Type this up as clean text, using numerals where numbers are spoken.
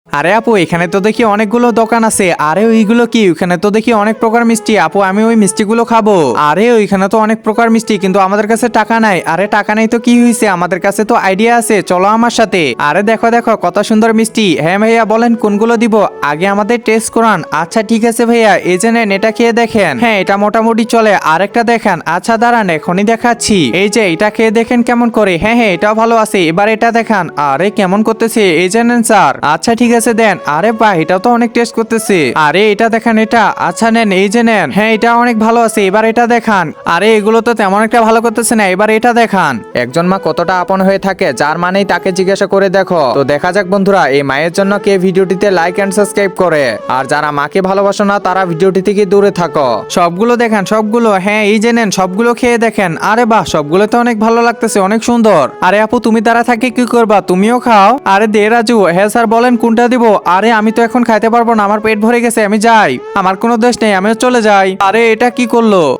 আরে আপু, এখানে তো দেখি অনেকগুলো দোকান আছে। আরে ওইগুলো কি? ওইখানে তো দেখি অনেক প্রকার মিষ্টি। আপু, আমি ওই মিষ্টিগুলো খাবো। আরে ওইখানে তো অনেক প্রকার মিষ্টি, কিন্তু আমাদের কাছে টাকা নাই। আরে টাকা নাই তো কি হয়েছে, আমাদের কাছে তো আইডিয়া আছে, চলো আমার সাথে। আরে দেখো দেখো কত সুন্দর মিষ্টি। হ্যাঁ ভাইয়া, বলেন কোনগুলো দিব? আগে আমাদের টেস্ট করান। আচ্ছা ঠিক আছে ভাইয়া, এই যে নেন, এটা খেয়ে দেখেন। হ্যাঁ, এটা মোটামুটি চলে। আরেকটা দেখেন। আচ্ছা দাঁড়ান, এখনই দেখাচ্ছি। এই যে এটা খেয়ে দেখেন কেমন করে। হ্যাঁ হ্যাঁ, এটাও ভালো আছে। এবার এটা দেখান। আরে কেমন করতেছে, এই যে নেন স্যার। আচ্ছা ঠিক আছে দেন। আরে বাহ, এটা তো অনেক টেস্ট করতেছে। আরে এটা দেখেন, এটা। আচ্ছা নেন, এই যে নেন। হ্যাঁ, এটা অনেক ভালো আছে। এবার এটা দেখান। আরে এগুলো তো তেমন একটা ভালো করতেছে না। এবার এটা দেখান। একজন মা কতটা আপন হয়ে থাকে, যার মানেই তাকে জিজ্ঞাসা করে দেখো। তো দেখা যাক বন্ধুরা, এই মায়ের জন্য কে ভিডিওটিতে লাইক এন্ড সাবস্ক্রাইব করে। আর যারা মাকে ভালোবাসো না, তারা ভিডিওটি থেকে দূরে থাকো। সবগুলো দেখেন, সবগুলো। হ্যাঁ, এই যে নেন, সবগুলো খেয়ে দেখেন। আরে বাহ, সবগুলো তো অনেক ভালো লাগতেছে, অনেক সুন্দর। আরে আপু, তুমি তারা থাকে কি করবা? তুমিও খাও। আরে দে রাজু। হ্যাঁ স্যার, বলেন কোনটা দিব? আরে আমি তো এখন খাইতে পারবো না, আমার পেট ভরে গেছে, আমি যাই। আমার কোনো দোষ নেই, আমিও চলে যাই। আরে এটা কি করলো?